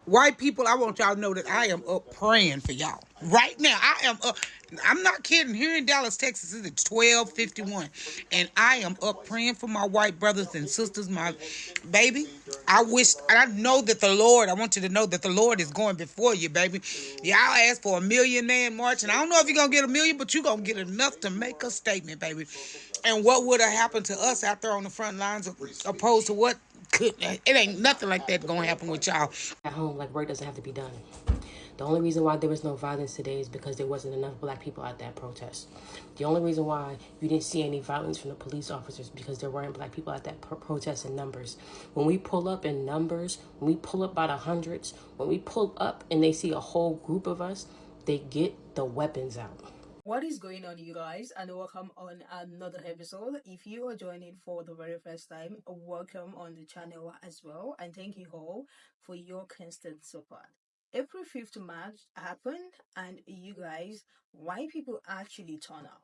White people, I want y'all to know that I am up praying for y'all. Right now, I am up. I'm not kidding. Here in Dallas, Texas, it's 12:51. And I am up praying for my white brothers and sisters. My baby, I wish, and I know that the Lord, I want you to know that the Lord is going before you, baby. Y'all asked for a million man march, and I don't know if you're going to get a million, but you're going to get enough to make a statement, baby. And what would have happened to us out there on the front lines opposed to what could, it ain't nothing like that going to happen with y'all. At home, like, work doesn't have to be done. The only reason why there was no violence today is because there wasn't enough black people at that protest. The only reason why you didn't see any violence from the police officers because there weren't black people at that protest in numbers. When we pull up in numbers, when we pull up by the hundreds, when we pull up and they see a whole group of us, they get the weapons out. What is going on, you guys, and welcome on another episode. If you are joining for the very first time, welcome on the channel as well, and thank you all for your constant support. April 5th March happened, and you guys, white people actually turn out.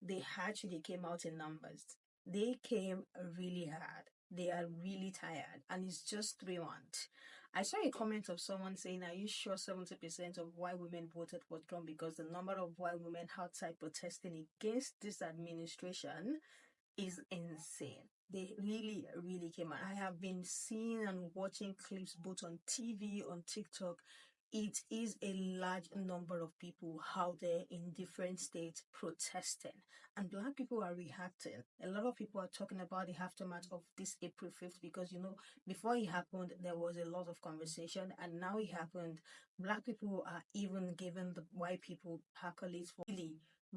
They actually came out in numbers. They came really hard. They are really tired, and it's just 3 months. I saw a comment of someone saying, "Are you sure 70% of white women voted for Trump?" Because the number of white women outside protesting against this administration is insane. They really, really came out. I have been seeing and watching clips both on TV, on TikTok. It is a large number of people out there in different states protesting, and black people are reacting. A lot of people are talking about the aftermath of this April 5th because, before it happened, there was a lot of conversation, and now it happened. Black people are even giving the white people accolades for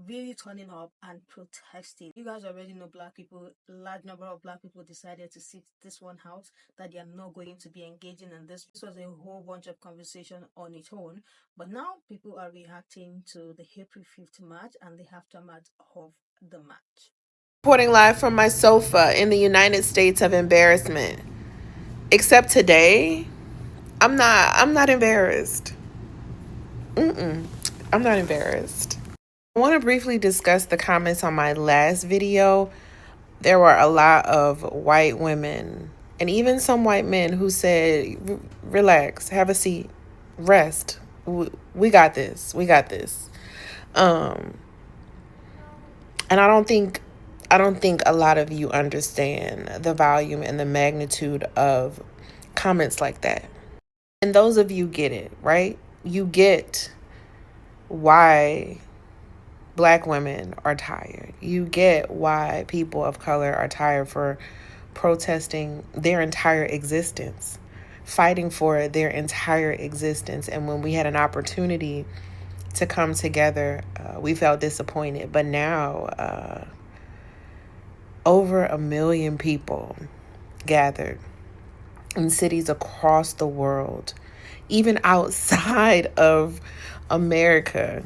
really turning up and protesting. You guys already know black people, large number of black people decided to sit this one out, that they are not going to be engaging in this. This was a whole bunch of conversation on its own, but now people are reacting to the April 5th march and the aftermath of the march. Reporting live from my sofa in the United States of embarrassment. Except today, I'm not embarrassed. I'm not embarrassed. I want to briefly discuss the comments on my last video. There were a lot of white women and even some white men who said, relax, have a seat, rest. We got this. We got this. And I don't think a lot of you understand the volume and the magnitude of comments like that. And those of you get it, right? You get why Black women are tired. You get why people of color are tired for protesting their entire existence, fighting for their entire existence. And when we had an opportunity to come together, we felt disappointed. But now, over 1 million people gathered in cities across the world, even outside of America,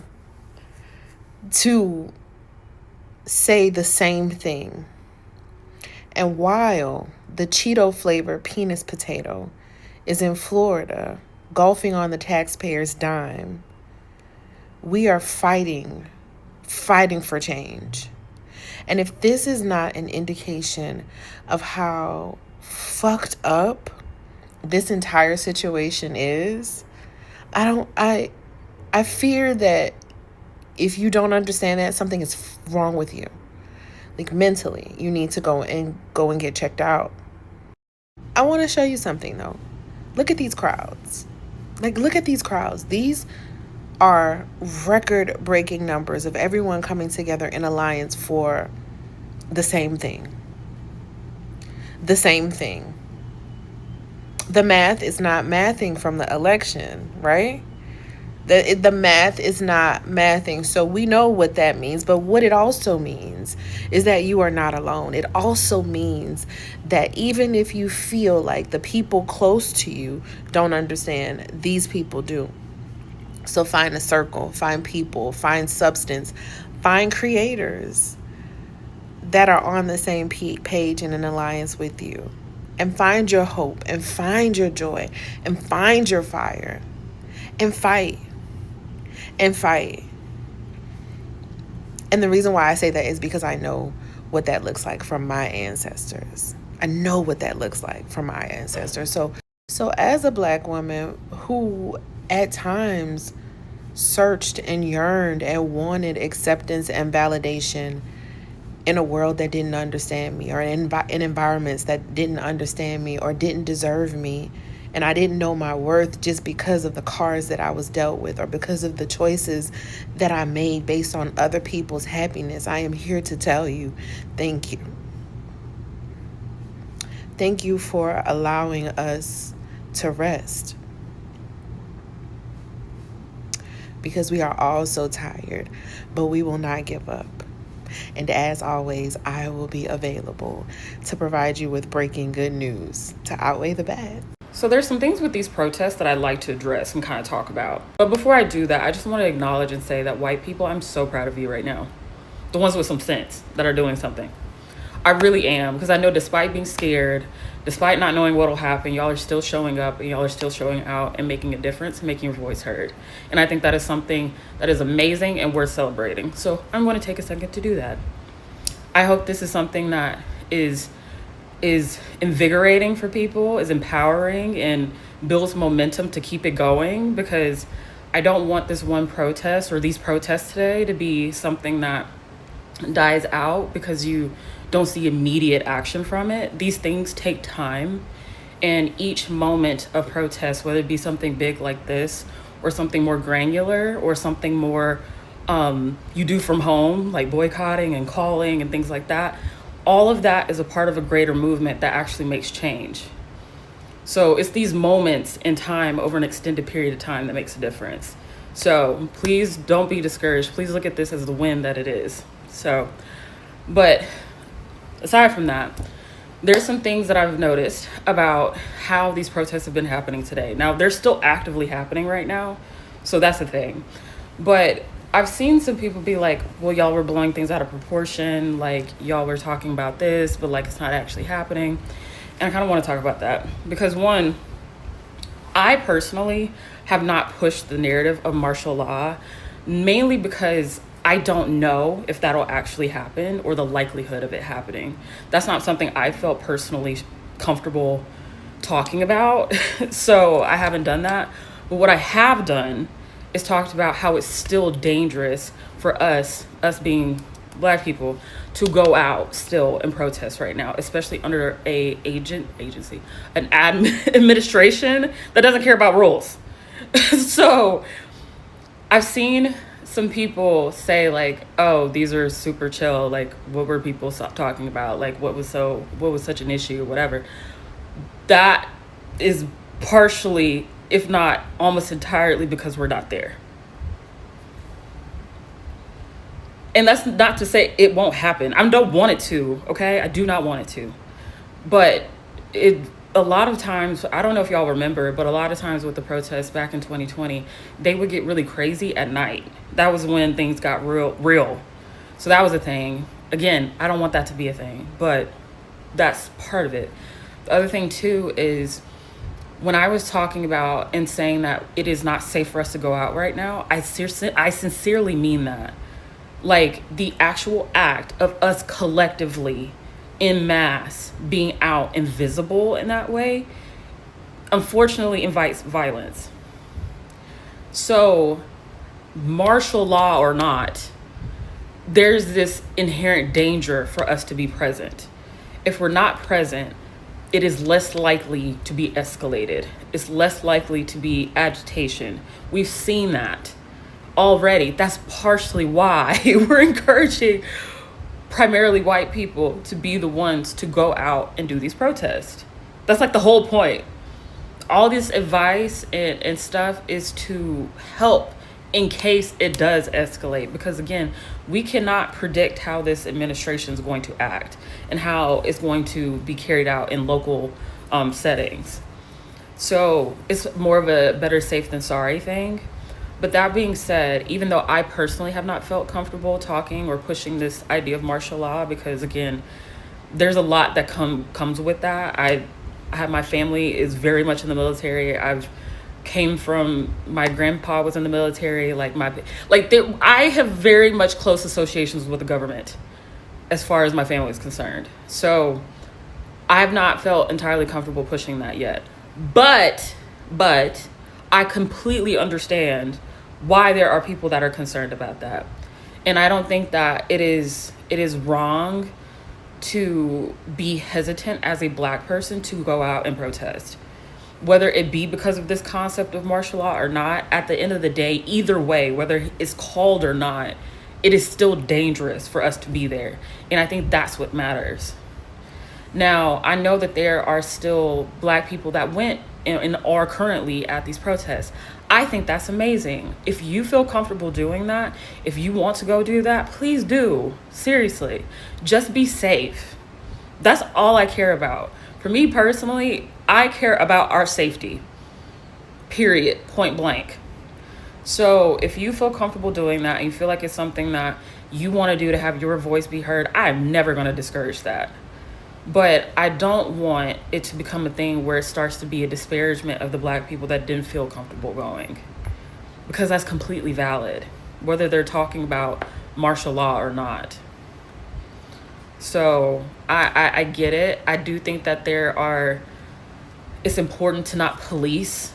to say the same thing. And while the Cheeto flavored penis potato is in Florida, golfing on the taxpayer's dime, we are fighting for change. And if this is not an indication of how fucked up this entire situation is, I fear that if you don't understand that, something is wrong with you. Like mentally, you need to go and get checked out. I want to show you something though. Look at these crowds. Look at these crowds. These are record-breaking numbers of everyone coming together in alliance for the same thing. The same thing. The math is not mathing from the election, right? The math is not mathing. So we know what that means. But what it also means is that you are not alone. It also means that even if you feel like the people close to you don't understand, these people do. So find a circle, find people, find substance, find creators that are on the same page in an alliance with you. And find your hope, and find your joy, and find your fire, and fight. And fight. And the reason why I say that is because I know what that looks like from my ancestors. I know what that looks like from my ancestors. So So, as a Black woman who at times searched and yearned and wanted acceptance and validation in a world that didn't understand me, or in environments that didn't understand me or didn't deserve me, and I didn't know my worth just because of the cards that I was dealt with or because of the choices that I made based on other people's happiness, I am here to tell you thank you. Thank you for allowing us to rest, because we are all so tired, but we will not give up. And as always, I will be available to provide you with breaking good news to outweigh the bad. So there's some things with these protests that I'd like to address and kind of talk about. But before I do that, I just want to acknowledge and say that white people, I'm so proud of you right now. The ones with some sense that are doing something. I really am, because I know despite being scared, despite not knowing what will happen, y'all are still showing up and y'all are still showing out and making a difference and making your voice heard. And I think that is something that is amazing and worth celebrating. So I'm going to take a second to do that. I hope this is something that is invigorating for people, is empowering, and builds momentum to keep it going, because I don't want this one protest or these protests today to be something that dies out because you don't see immediate action from it. These things take time, and each moment of protest, whether it be something big like this or something more granular or something more you do from home, like boycotting and calling and things like that, all of that is a part of a greater movement that actually makes change. So it's these moments in time over an extended period of time that makes a difference. So please don't be discouraged. Please look at this as the win that it is. So, but aside from that, there's some things that I've noticed about how these protests have been happening today. Now, they're still actively happening right now, so that's the thing. But I've seen some people be like, well, y'all were blowing things out of proportion, like y'all were talking about this, but like it's not actually happening. And I kind of want to talk about that because, one, I personally have not pushed the narrative of martial law, mainly because I don't know if that'll actually happen or the likelihood of it happening. That's not something I felt personally comfortable talking about. So I haven't done that. But what I have done is talked about how it's still dangerous for us being Black people, to go out still and protest right now, especially under an administration that doesn't care about rules. So I've seen some people say like, oh, these are super chill. Like, what were people talking about? Like, what was such an issue or whatever. That is partially, if not almost entirely, because we're not there. And that's not to say it won't happen. I don't want it to, okay? I do not want it to. But a lot of times, I don't know if y'all remember, but a lot of times with the protests back in 2020, they would get really crazy at night. That was when things got real. So that was a thing. Again, I don't want that to be a thing, but that's part of it. The other thing too is when I was talking about and saying that it is not safe for us to go out right now, I sincerely mean that. Like, the actual act of us collectively en masse being out and visible in that way, unfortunately invites violence. So martial law or not, there's this inherent danger for us to be present. If we're not present, it is less likely to be escalated. It's less likely to be agitation. We've seen that already. That's partially why we're encouraging primarily white people to be the ones to go out and do these protests. That's like the whole point. All this advice and stuff is to help in case it does escalate, because again, we cannot predict how this administration is going to act and how it's going to be carried out in local settings. So it's more of a better safe than sorry thing. But that being said, even though I personally have not felt comfortable talking or pushing this idea of martial law, because again, there's a lot that comes with that. I have, my family is very much in the military. My grandpa was in the military. I have very much close associations with the government as far as my family is concerned. So I have not felt entirely comfortable pushing that yet. But I completely understand why there are people that are concerned about that. And I don't think that it is wrong to be hesitant as a Black person to go out and protest. Whether it be because of this concept of martial law or not, at the end of the day, either way, whether it's called or not, it is still dangerous for us to be there. And I think that's what matters. Now, I know that there are still Black people that went and are currently at these protests. I think that's amazing. If you feel comfortable doing that, if you want to go do that, please do. Seriously, just be safe. That's all I care about. For me personally, I care about our safety, period, point blank. So if you feel comfortable doing that and you feel like it's something that you want to do to have your voice be heard, I'm never going to discourage that. But I don't want it to become a thing where it starts to be a disparagement of the Black people that didn't feel comfortable going. Because that's completely valid, whether they're talking about martial law or not. So I get it. I do think that it's important to not police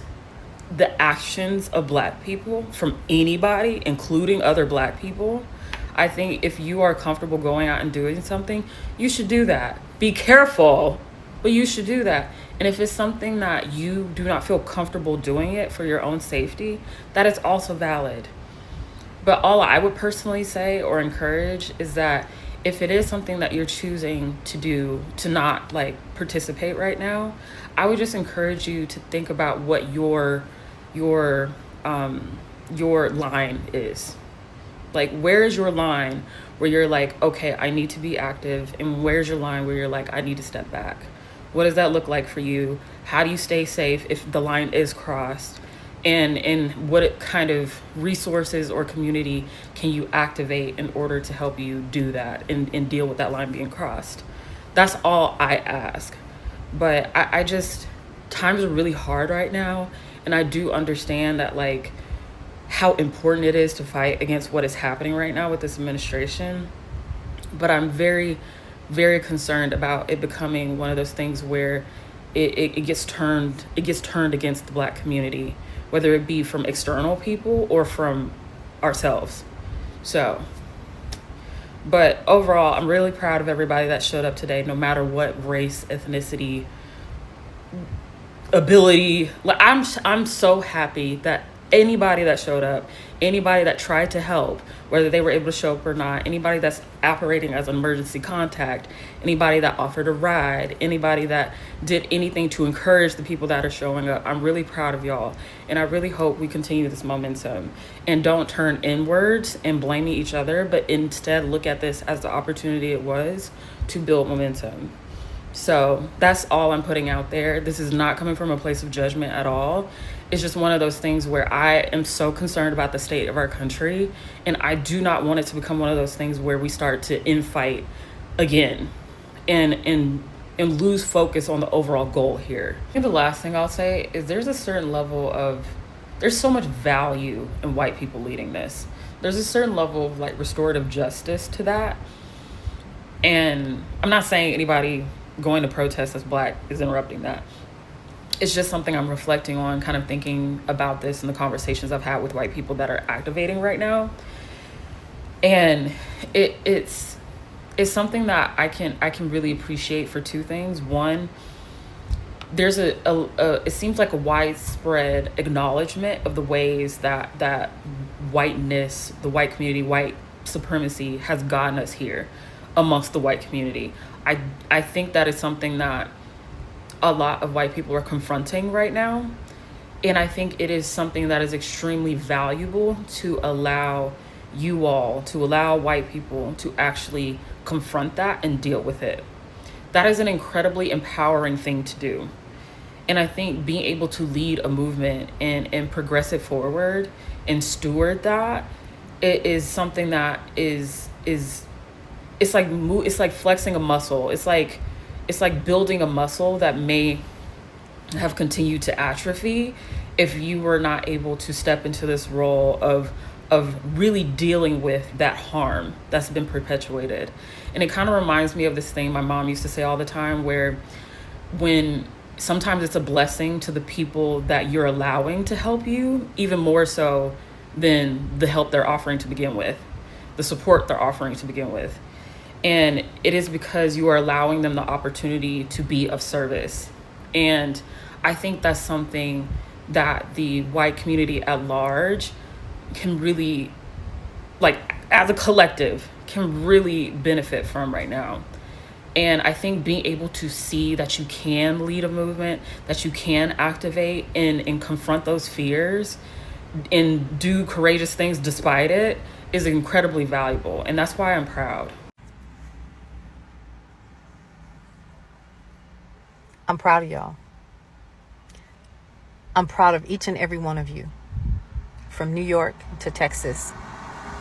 the actions of Black people from anybody, including other Black people. I think if you are comfortable going out and doing something, you should do that. Be careful, but you should do that. And if it's something that you do not feel comfortable doing it for your own safety, that is also valid. But all I would personally say or encourage is that if it is something that you're choosing to do, to not like participate right now, I would just encourage you to think about what your line is. Like, where is your line where you're like, okay, I need to be active, and where's your line where you're like, I need to step back? What does that look like for you? How do you stay safe if the line is crossed? And what kind of resources or community can you activate in order to help you do that and deal with that line being crossed? That's all I ask. But I just, times are really hard right now. And I do understand that, like, how important it is to fight against what is happening right now with this administration. But I'm very, very concerned about it becoming one of those things where it gets turned against the Black community, whether it be from external people or from ourselves. So, but overall, I'm really proud of everybody that showed up today, no matter what race, ethnicity, ability. Like, I'm so happy that anybody that showed up, anybody that tried to help, whether they were able to show up or not, anybody that's operating as an emergency contact, anybody that offered a ride, anybody that did anything to encourage the people that are showing up, I'm really proud of y'all. And I really hope we continue this momentum and don't turn inwards and blaming each other, but instead look at this as the opportunity it was to build momentum. So that's all I'm putting out there. This is not coming from a place of judgment at all. It's just one of those things where I am so concerned about the state of our country, and I do not want it to become one of those things where we start to infight again and lose focus on the overall goal here. I think the last thing I'll say is there's so much value in white people leading this. There's a certain level of like restorative justice to that. And I'm not saying anybody going to protest as Black is interrupting that. It's just something I'm reflecting on, kind of thinking about this in the conversations I've had with white people that are activating right now. And it's something that I can really appreciate for two things. One, there's it seems like a widespread acknowledgement of the ways that whiteness, the white community, white supremacy has gotten us here amongst the white community. I think that is something that a lot of white people are confronting right now. And I think it is something that is extremely valuable to allow white people to actually confront that and deal with it. That is an incredibly empowering thing to do. And I think being able to lead a movement and progress it forward and steward that, it is something that is it's like flexing a muscle. It's like building a muscle that may have continued to atrophy if you were not able to step into this role of really dealing with that harm that's been perpetuated. And it kind of reminds me of this thing my mom used to say all the time, where when sometimes it's a blessing to the people that you're allowing to help you, even more so than the help they're offering to begin with, the support they're offering to begin with. And it is because you are allowing them the opportunity to be of service. And I think that's something that the white community at large can really, like, as a collective, can really benefit from right now. And I think being able to see that you can lead a movement, that you can activate and confront those fears and do courageous things despite it is incredibly valuable. And that's why I'm proud. I'm proud of y'all. I'm proud of each and every one of you. From New York to Texas,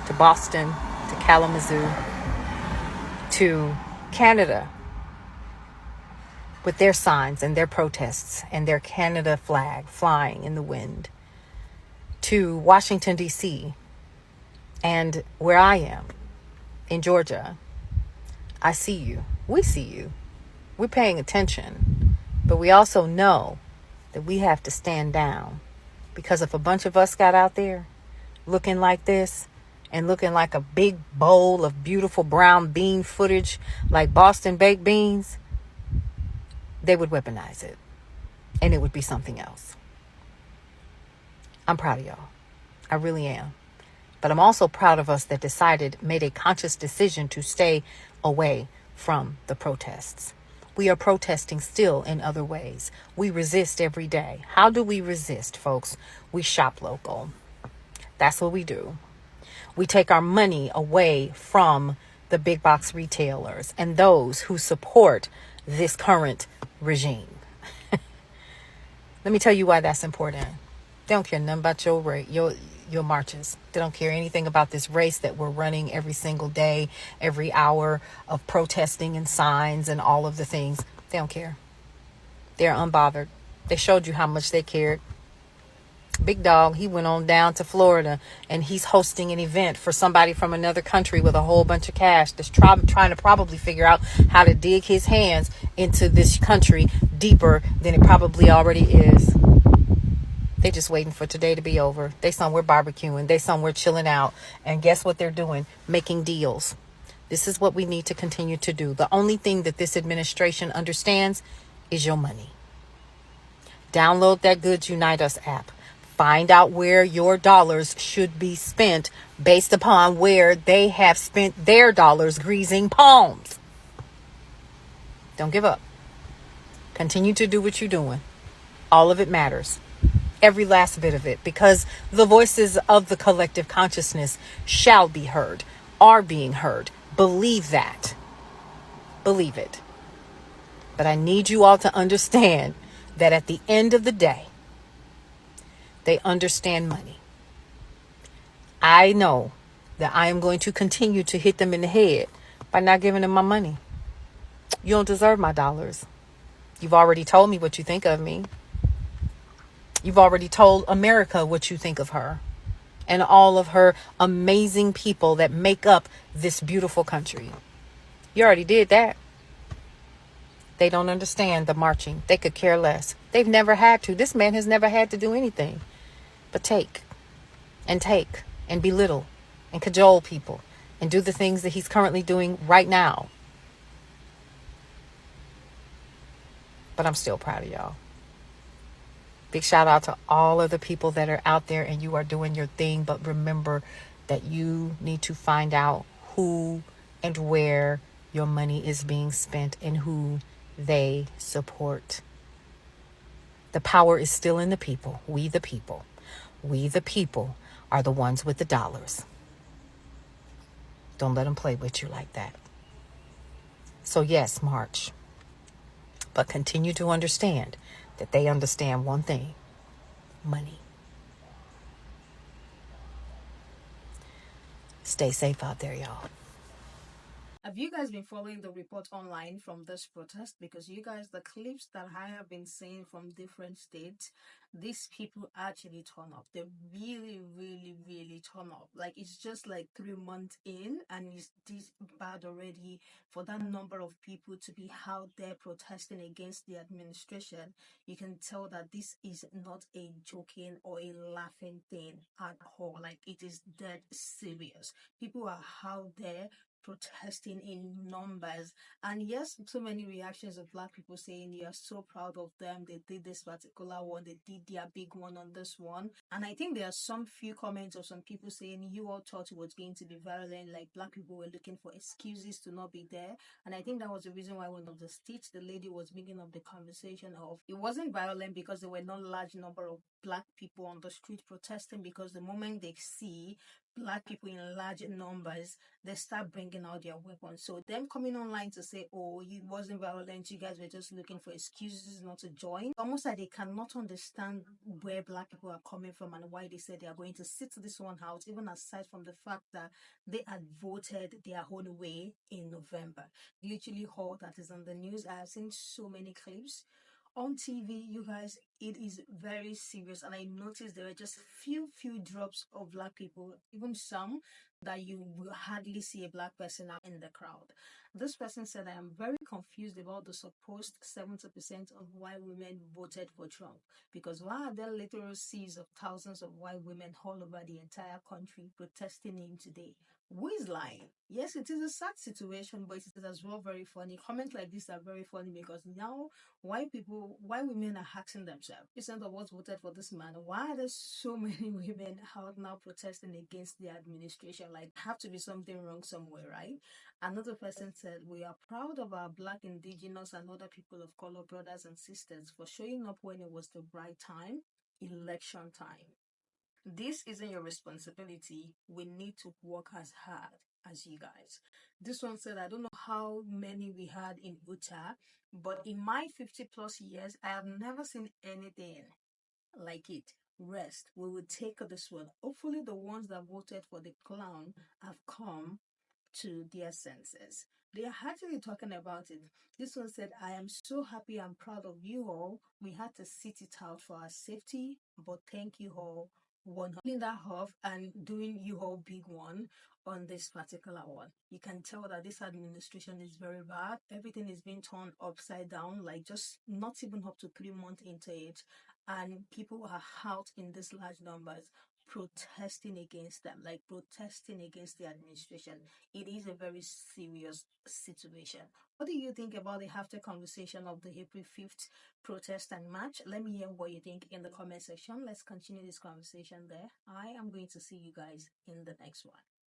to Boston, to Kalamazoo, to Canada, with their signs and their protests and their Canada flag flying in the wind, to Washington, D.C., and where I am, in Georgia. I see you. We see you. We're paying attention. But we also know that we have to stand down, because if a bunch of us got out there looking like this and looking like a big bowl of beautiful brown bean footage like Boston baked beans, they would weaponize it and it would be something else. I'm proud of y'all. I really am. But I'm also proud of us that made a conscious decision to stay away from the protests. We are protesting still in other ways. We resist every day. How do we resist, folks? We shop local. That's what we do. We take our money away from the big box retailers and those who support this current regime. Let me tell you why that's important. They don't care nothing about your marches. They don't care anything about this race that we're running every single day, every hour of protesting and signs and all of the things. They don't care. They're unbothered. They showed you how much they cared. Big Dog, he went on down to Florida and he's hosting an event for somebody from another country with a whole bunch of cash that's trying to probably figure out how to dig his hands into this country deeper than it probably already is. They just waiting for today to be over. They somewhere barbecuing. They somewhere chilling out. And guess what they're doing? Making deals. This is what we need to continue to do. The only thing that this administration understands is your money. Download that Goods Unite Us app. Find out where your dollars should be spent based upon where they have spent their dollars greasing palms. Don't give up. Continue to do what you're doing. All of it matters. Every last bit of it, because the voices of the collective consciousness shall be heard, are being heard. Believe that. Believe it. But I need you all to understand that at the end of the day, they understand money. I know that I am going to continue to hit them in the head by not giving them my money. You don't deserve my dollars. You've already told me what you think of me. You've already told America what you think of her and all of her amazing people that make up this beautiful country. You already did that. They don't understand the marching. They could care less. They've never had to. This man has never had to do anything but take and belittle and cajole people and do the things that he's currently doing right now. But I'm still proud of y'all. Big shout out to all of the people that are out there and you are doing your thing. But remember that you need to find out who and where your money is being spent and who they support. The power is still in the people. We the people. We the people are the ones with the dollars. Don't let them play with you like that. So yes, march. But continue to understand that they understand one thing: money. Stay safe out there, y'all. Have you guys been following the report online from this protest? Because you guys, the clips that I have been seeing from different states, these people actually turn up. They really, really, really turn up. Like, it's just like 3 months in, and it's this bad already for that number of people to be out there protesting against the administration. You can tell that this is not a joking or a laughing thing at all. Like, it is dead serious. People are out there protesting in numbers. And yes, so many reactions of Black people saying you're so proud of them. They did this particular one, they did their big one on this one. And I think there are some few comments of some people saying you all thought it was going to be violent, like Black people were looking for excuses to not be there. And I think that was the reason why one of the states the lady was making up the conversation of it wasn't violent because there were not large number of Black people on the street protesting, because the moment they see Black people in large numbers, they start bringing out their weapons. So them coming online to say, oh, it wasn't violent, you guys were just looking for excuses not to join, almost like they cannot understand where Black people are coming from and why they said they are going to sit this one out, even aside from the fact that they had voted their own way in November. Literally all that is on the news. I have seen so many clips on TV, you guys. It is very serious, and I noticed there were just few drops of Black people, even some that you will hardly see a Black person out in the crowd. This person said, I am very confused about the supposed 70% of white women voted for Trump, because why are there literal seas of thousands of white women all over the entire country protesting him today? Who is lying? Yes, it is a sad situation, but it is as well very funny. Comments like this are very funny because now why women are asking themselves, percent of us voted for this man, why are there so many women out now protesting against the administration? Like, have to be something wrong somewhere, right? Another person said, we are proud of our Black, indigenous, and other people of color brothers and sisters for showing up when it was the right time, election time. This isn't your responsibility. We need to work as hard as you guys. This one said, I don't know how many we had in Utah, but in my 50 plus years, I have never seen anything like it. Rest. We will take this one. Hopefully, the ones that voted for the clown have come to their senses. They are actually talking about it. This one said, I am so happy and proud of you all. We had to sit it out for our safety, but thank you all. One holding that off and doing you all big one on this particular one. You can tell that this administration is very bad. Everything is being turned upside down, like just not even up to 3 months into it. And people are out in these large numbers protesting against them, like protesting against the administration. It is a very serious situation. What do you think about the after conversation of the April 5th protest and march? Let me hear what you think in the comment section. Let's continue this conversation there. I am going to see you guys in the next one.